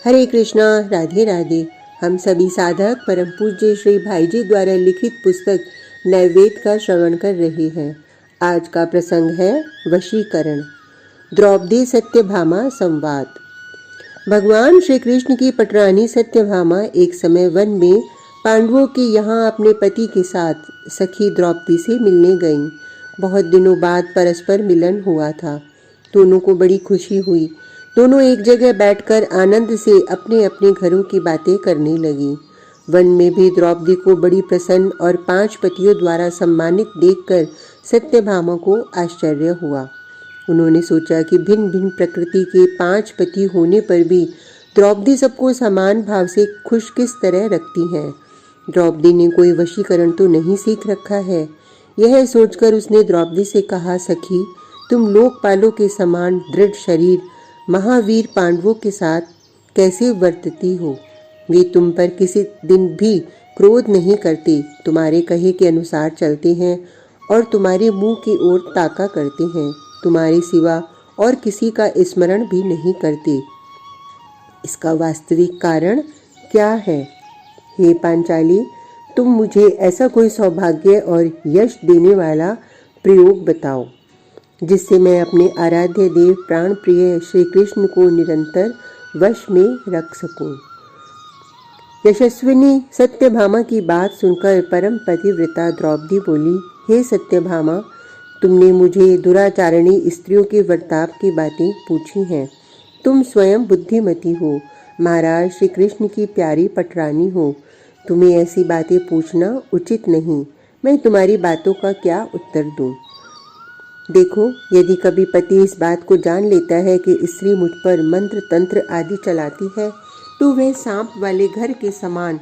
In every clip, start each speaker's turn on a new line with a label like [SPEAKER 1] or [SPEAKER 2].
[SPEAKER 1] हरे कृष्णा, राधे राधे। हम सभी साधक परम पूज्य श्री भाई जी द्वारा लिखित पुस्तक नैवेद्य का श्रवण कर रहे हैं। आज का प्रसंग है वशीकरण। द्रौपदी सत्यभामा संवाद। भगवान श्री कृष्ण की पटरानी सत्यभामा एक समय वन में पांडवों के यहाँ अपने पति के साथ सखी द्रौपदी से मिलने गईं। बहुत दिनों बाद परस्पर मिलन हुआ था। दोनों को बड़ी खुशी हुई। दोनों एक जगह बैठकर आनंद से अपने अपने घरों की बातें करने लगी। वन में भी द्रौपदी को बड़ी प्रसन्न और 5 पतियों द्वारा सम्मानित देखकर सत्यभामा को आश्चर्य हुआ। उन्होंने सोचा कि भिन्न भिन्न प्रकृति के 5 पति होने पर भी द्रौपदी सबको समान भाव से खुश किस तरह रखती हैं। द्रौपदी ने कोई वशीकरण तो नहीं सीख रखा है। यह सोचकर उसने द्रौपदी से कहा, सखी, तुम लोकपालों के समान दृढ़ शरीर महावीर पांडवों के साथ कैसे वर्तती हो। वे तुम पर किसी दिन भी क्रोध नहीं करते, तुम्हारे कहे के अनुसार चलते हैं और तुम्हारे मुंह की ओर ताका करते हैं। तुम्हारे सिवा और किसी का स्मरण भी नहीं करते। इसका वास्तविक कारण क्या है? हे पांचाली, तुम मुझे ऐसा कोई सौभाग्य और यश देने वाला प्रयोग बताओ जिससे मैं अपने आराध्य देव प्राण प्रिय श्री कृष्ण को निरंतर वश में रख सकूं। यशस्विनी सत्यभामा की बात सुनकर परम पतिव्रता द्रौपदी बोली, हे सत्यभामा, तुमने मुझे दुराचारणी स्त्रियों के वर्ताव की बातें पूछी हैं। तुम स्वयं बुद्धिमती हो, महाराज श्री कृष्ण की प्यारी पटरानी हो। तुम्हें ऐसी बातें पूछना उचित नहीं। मैं तुम्हारी बातों का क्या उत्तर दूं? देखो, यदि कभी पति इस बात को जान लेता है कि स्त्री मुझ पर मंत्र तंत्र आदि चलाती है तो वह सांप वाले घर के समान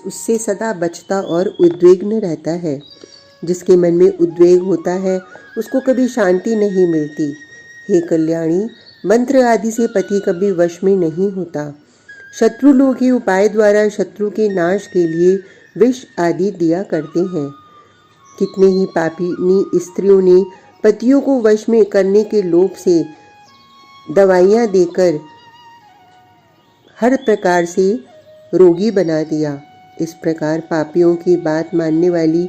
[SPEAKER 1] उससे सदा बचता और उद्विग्न रहता है। जिसके मन में उद्वेग होता है उसको कभी शांति नहीं मिलती। हे कल्याणी, मंत्र आदि से पति कभी वश में नहीं होता। शत्रु लोग ही उपाय द्वारा शत्रु के नाश के लिए विष आदि दिया करते हैं। कितने ही पापिनी स्त्रियों ने पतियों को वश में करने के लोभ से दवाइयाँ देकर हर प्रकार से रोगी बना दिया। इस प्रकार पापियों की बात मानने वाली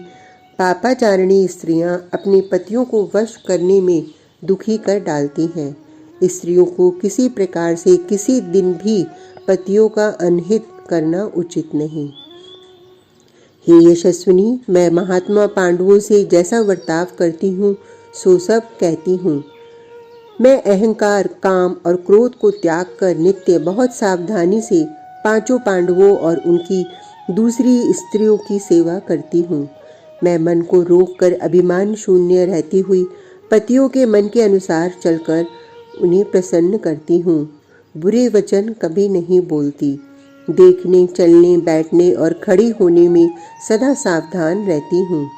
[SPEAKER 1] पापाचारिणी स्त्रियां अपने पतियों को वश करने में दुखी कर डालती हैं। स्त्रियों को किसी प्रकार से किसी दिन भी पतियों का अनहित करना उचित नहीं। हे यशस्विनी, मैं महात्मा पांडवों से जैसा वर्ताव करती हूँ सो सब कहती हूँ। मैं अहंकार, काम और क्रोध को त्याग कर नित्य बहुत सावधानी से 5 पांडवों और उनकी दूसरी स्त्रियों की सेवा करती हूँ। मैं मन को रोक कर अभिमान शून्य रहती हुई पतियों के मन के अनुसार चलकर उन्हें प्रसन्न करती हूँ। बुरे वचन कभी नहीं बोलती। देखने, चलने, बैठने और खड़ी होने में सदा सावधान रहती हूँ।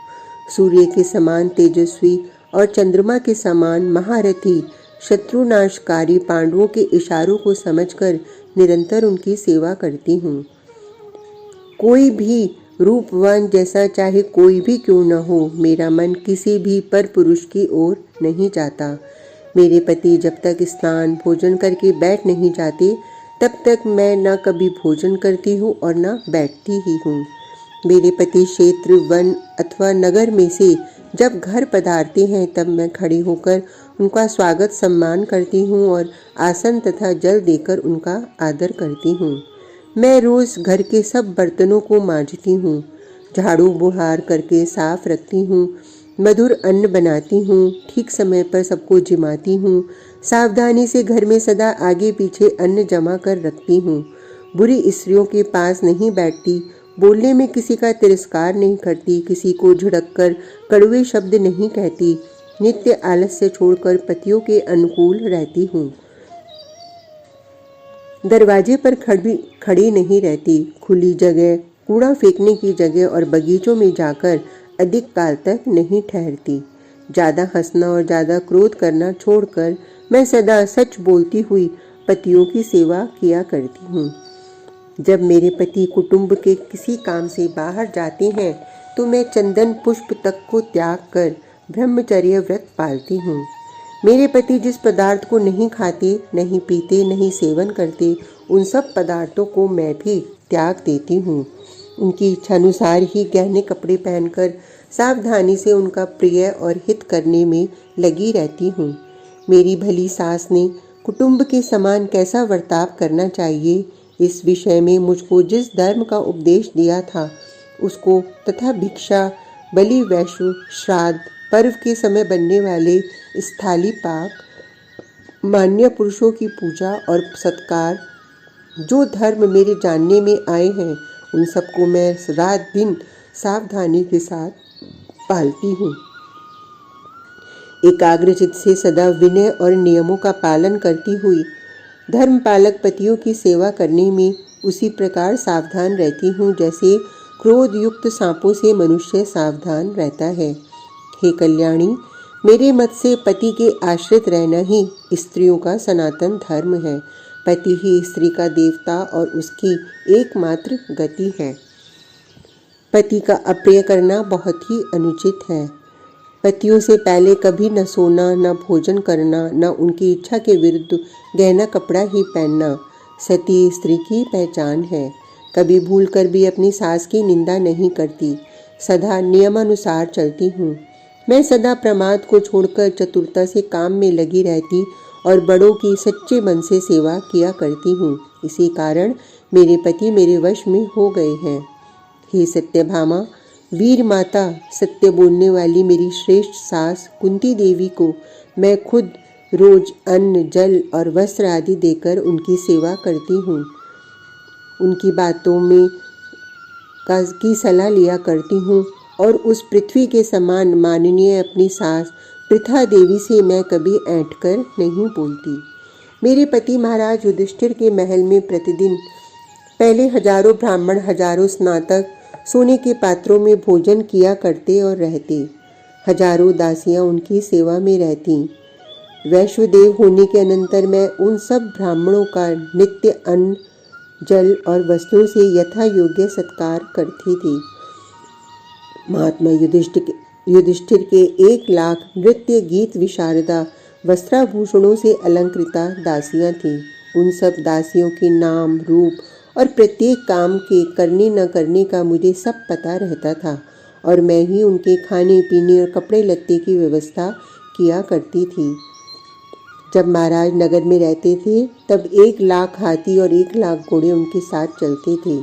[SPEAKER 1] सूर्य के समान तेजस्वी और चंद्रमा के समान महारथी शत्रुनाशकारी पांडवों के इशारों को समझकर निरंतर उनकी सेवा करती हूँ। कोई भी रूपवान जैसा चाहे कोई भी क्यों न हो, मेरा मन किसी भी पर पुरुष की ओर नहीं जाता। मेरे पति जब तक स्नान भोजन करके बैठ नहीं जाते तब तक मैं न कभी भोजन करती हूँ और न बैठती ही हूँ। मेरे पति क्षेत्र, वन अथवा नगर में से जब घर पधारते हैं तब मैं खड़ी होकर उनका स्वागत सम्मान करती हूँ और आसन तथा जल देकर उनका आदर करती हूँ। मैं रोज़ घर के सब बर्तनों को मांजती हूँ, झाड़ू बुहार करके साफ रखती हूँ, मधुर अन्न बनाती हूँ, ठीक समय पर सबको जिमाती हूँ, सावधानी से घर में सदा आगे पीछे अन्न जमा कर रखती हूँ, बुरी स्त्रियों के पास नहीं बैठती, बोलने में किसी का तिरस्कार नहीं करती, किसी को झिड़ककर कड़वे शब्द नहीं कहती, नित्य आलस्य छोड़कर पतियों के अनुकूल रहती हूँ। दरवाजे पर खड़ी नहीं रहती, खुली जगह, कूड़ा फेंकने की जगह और बगीचों में जाकर अधिक काल तक नहीं ठहरती। ज़्यादा हंसना और ज़्यादा क्रोध करना छोड़कर मैं सदा सच बोलती हुई पतियों की सेवा किया करती हूँ। जब मेरे पति कुटुंब के किसी काम से बाहर जाते हैं तो मैं चंदन पुष्प तक को त्याग कर ब्रह्मचर्य व्रत पालती हूँ। मेरे पति जिस पदार्थ को नहीं खाते, नहीं पीते, नहीं सेवन करते, उन सब पदार्थों को मैं भी त्याग देती हूँ। उनकी इच्छानुसार ही गहने कपड़े पहनकर सावधानी से उनका प्रिय और हित करने में लगी रहती हूँ। मेरी भली सास ने कुटुंब के समान कैसा बर्ताव करना चाहिए, इस विषय में मुझको जिस धर्म का उपदेश दिया था उसको तथा भिक्षा, बलि, वैश्व, श्राद्ध, पर्व के समय बनने वाले स्थाली पाक, मान्य पुरुषों की पूजा और सत्कार, जो धर्म मेरे जानने में आए हैं उन सबको मैं रात दिन सावधानी के साथ पालती हूँ। एकाग्रचित्त से सदा विनय और नियमों का पालन करती हुई धर्म पालक पतियों की सेवा करने में उसी प्रकार सावधान रहती हूँ जैसे क्रोध युक्त सांपों से मनुष्य सावधान रहता है। हे कल्याणी, मेरे मत से पति के आश्रित रहना ही स्त्रियों का सनातन धर्म है। पति ही स्त्री का देवता और उसकी एकमात्र गति है। पति का अप्रिय करना बहुत ही अनुचित है। पतियों से पहले कभी न सोना, न भोजन करना, न उनकी इच्छा के विरुद्ध गहना कपड़ा ही पहनना सती स्त्री की पहचान है। कभी भूलकर भी अपनी सास की निंदा नहीं करती, सदा नियमानुसार चलती हूँ। मैं सदा प्रमाद को छोड़कर चतुरता से काम में लगी रहती और बड़ों की सच्चे मन से सेवा किया करती हूँ। इसी कारण मेरे पति मेरे वश में हो गए हैं। हे सत्यभामा, वीर माता, सत्य बोलने वाली मेरी श्रेष्ठ सास कुंती देवी को मैं खुद रोज अन्न, जल और वस्त्र आदि देकर उनकी सेवा करती हूँ। उनकी बातों में की सलाह लिया करती हूँ और उस पृथ्वी के समान माननीय अपनी सास पृथा देवी से मैं कभी ऐंठ कर नहीं बोलती। मेरे पति महाराज युधिष्ठिर के महल में प्रतिदिन पहले हजारों ब्राह्मण, हजारों स्नातक सोने के पात्रों में भोजन किया करते और रहते। हजारों दासियां उनकी सेवा में रहती। वैश्वदेव होने के अनंतर मैं उन सब ब्राह्मणों का नित्य अन्न, जल और वस्त्रों से यथा योग्य सत्कार करती थी। महात्मा युधिष्ठिर के 1 लाख नृत्य गीत विशारदा वस्त्राभूषणों से अलंकृता दासियां थीं। उन सब दासियों के नाम, रूप और प्रत्येक काम के करने न करने का मुझे सब पता रहता था और मैं ही उनके खाने पीने और कपड़े लत्ते की व्यवस्था किया करती थी। जब महाराज नगर में रहते थे तब 1 लाख हाथी और 1 लाख घोड़े उनके साथ चलते थे।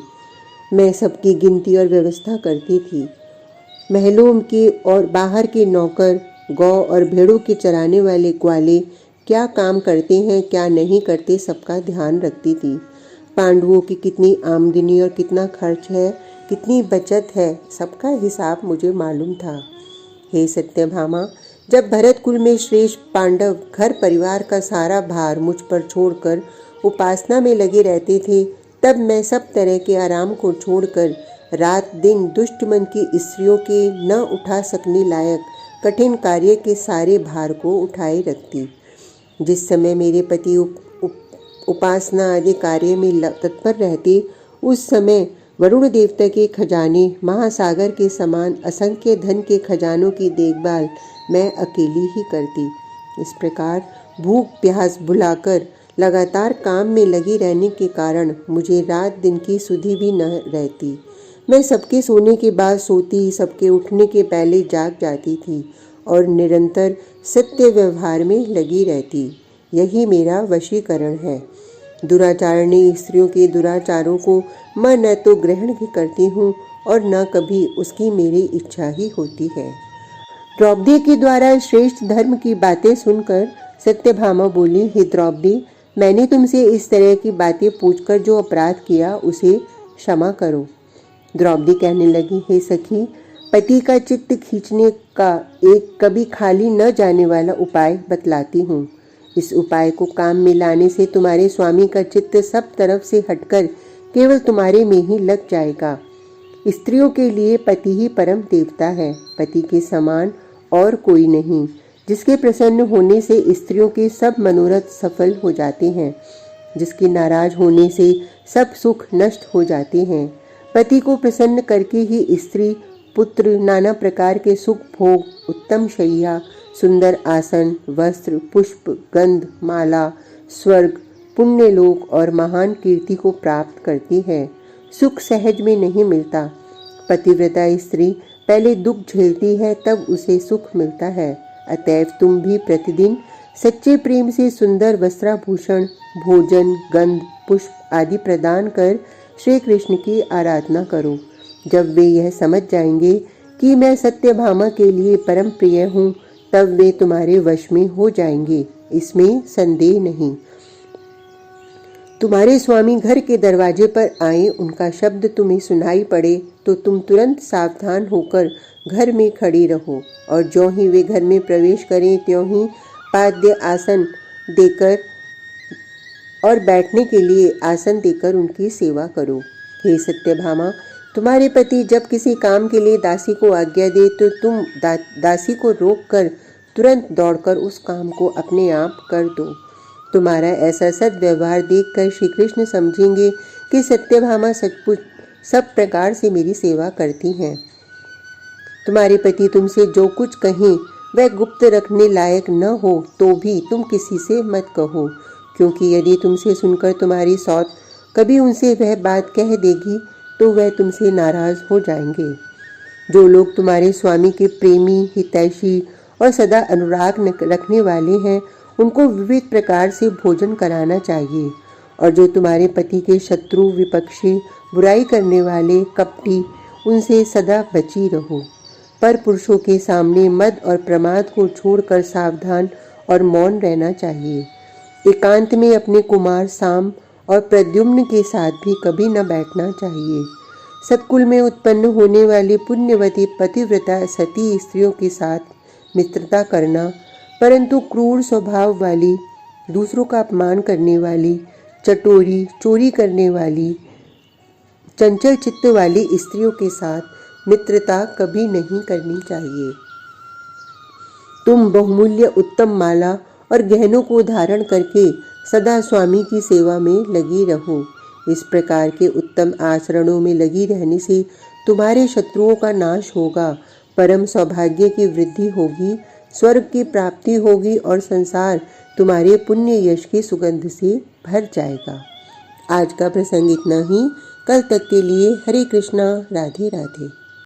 [SPEAKER 1] मैं सबकी गिनती और व्यवस्था करती थी। महलों के और बाहर के नौकर, गौ और भेड़ों के चराने वाले ग्वाले क्या काम करते हैं, क्या नहीं करते, सबका ध्यान रखती थी। पांडवों की कितनी आमदनी और कितना खर्च है, कितनी बचत है, सबका हिसाब मुझे मालूम था। हे सत्यभामा, जब भरत कुल में श्रेष्ठ पांडव घर परिवार का सारा भार मुझ पर छोड़कर उपासना में लगे रहते थे, तब मैं सब तरह के आराम को छोड़कर रात दिन दुष्ट मन की स्त्रियों के न उठा सकने लायक कठिन कार्य के सारे भार को उठाए रखती। जिस समय मेरे पति उपासना आदि कार्य में तत्पर रहते, उस समय वरुण देवता के खजाने महासागर के समान असंख्य धन के खजानों की देखभाल मैं अकेली ही करती। इस प्रकार भूख प्यास भुलाकर लगातार काम में लगी रहने के कारण मुझे रात दिन की सुधि भी न रहती। मैं सबके सोने के बाद सोती, सबके उठने के पहले जाग जाती थी और निरंतर सत्य व्यवहार में लगी रहती। यही मेरा वशीकरण है। दुराचारणी स्त्रियों के दुराचारों को मैं न तो ग्रहण भी करती हूँ और न कभी उसकी मेरी इच्छा ही होती है। द्रौपदी के द्वारा श्रेष्ठ धर्म की बातें सुनकर सत्यभामा बोली, हे द्रौपदी, मैंने तुमसे इस तरह की बातें पूछकर जो अपराध किया उसे क्षमा करो। द्रौपदी कहने लगी, हे सखी, पति का चित्त खींचने का एक कभी खाली न जाने वाला उपाय बतलाती हूँ। इस उपाय को काम में लाने से तुम्हारे स्वामी का चित्त सब तरफ से हटकर केवल तुम्हारे में ही लग जाएगा। स्त्रियों के लिए पति ही परम देवता है। पति के समान और कोई नहीं, जिसके प्रसन्न होने से स्त्रियों के सब मनोरथ सफल हो जाते हैं, जिसके नाराज होने से सब सुख नष्ट हो जाते हैं। पति को प्रसन्न करके ही स्त्री, पुत्र, नाना प्रकार के सुख भोग, उत्तम शैया, सुंदर आसन, वस्त्र, पुष्प, गंध, माला, स्वर्ग, पुण्यलोक और महान कीर्ति को प्राप्त करती है। सुख सहज में नहीं मिलता। पतिव्रता स्त्री पहले दुख झेलती है, तब उसे सुख मिलता है। अतएव तुम भी प्रतिदिन सच्चे प्रेम से सुंदर वस्त्राभूषण, भोजन, गंध, पुष्प आदि प्रदान कर श्री कृष्ण की आराधना करो। जब वे यह समझ जाएंगे कि मैं सत्यभामा के लिए परम प्रिय हूँ, तब वे तुम्हारे वश में हो जाएंगे, इसमें संदेह नहीं। तुम्हारे स्वामी घर के दरवाजे पर आए, उनका शब्द तुम्हें सुनाई पड़े तो तुम तुरंत सावधान होकर घर में खड़ी रहो, और ज्यों ही वे घर में प्रवेश करें त्यों ही पाद्य आसन देकर और बैठने के लिए आसन देकर उनकी सेवा करो। हे सत्यभामा, तुम्हारे पति जब किसी काम के लिए दासी को आज्ञा दे तो तुम दासी को रोककर तुरंत दौड़कर उस काम को अपने आप कर दो। तुम्हारा ऐसा सद्व्यवहार देखकर श्री कृष्ण समझेंगे कि सत्यभामा सचमुच सब प्रकार से मेरी सेवा करती हैं। तुम्हारे पति तुमसे जो कुछ कहें वह गुप्त रखने लायक न हो तो भी तुम किसी से मत कहो, क्योंकि यदि तुमसे सुनकर तुम्हारी सौत कभी उनसे वह बात कह देगी तो वह तुमसे नाराज हो जाएंगे। जो लोग तुम्हारे स्वामी के प्रेमी, हितैषी और सदा अनुराग रखने वाले हैं, उनको विविध प्रकार से भोजन कराना चाहिए, और जो तुम्हारे पति के शत्रु, विपक्षी, बुराई करने वाले, कपटी, उनसे सदा बची रहो। पर पुरुषों के सामने मद और प्रमाद को छोड़कर सावधान और मौन रहना चाहिए। एकांत में अपने कुमार साम और प्रद्युम्न के साथ भी कभी न बैठना चाहिए। सत्कुल में उत्पन्न होने वाली पुण्यवती पतिव्रता सती स्त्रियों के साथ मित्रता करना, परंतु क्रूर स्वभाव वाली, दूसरों का अपमान करने वाली, चटोरी, चोरी करने वाली, चंचल चित्त वाली स्त्रियों के साथ मित्रता कभी नहीं करनी चाहिए। तुम बहुमूल्य उत्तम माला और गहनों को धारण करके सदा स्वामी की सेवा में लगी रहो। इस प्रकार के उत्तम आचरणों में लगी रहने से तुम्हारे शत्रुओं का नाश होगा, परम सौभाग्य की वृद्धि होगी, स्वर्ग की प्राप्ति होगी और संसार तुम्हारे पुण्य यश की सुगंध से भर जाएगा। आज का प्रसंग इतना ही। कल तक के लिए हरे कृष्णा, राधे राधे।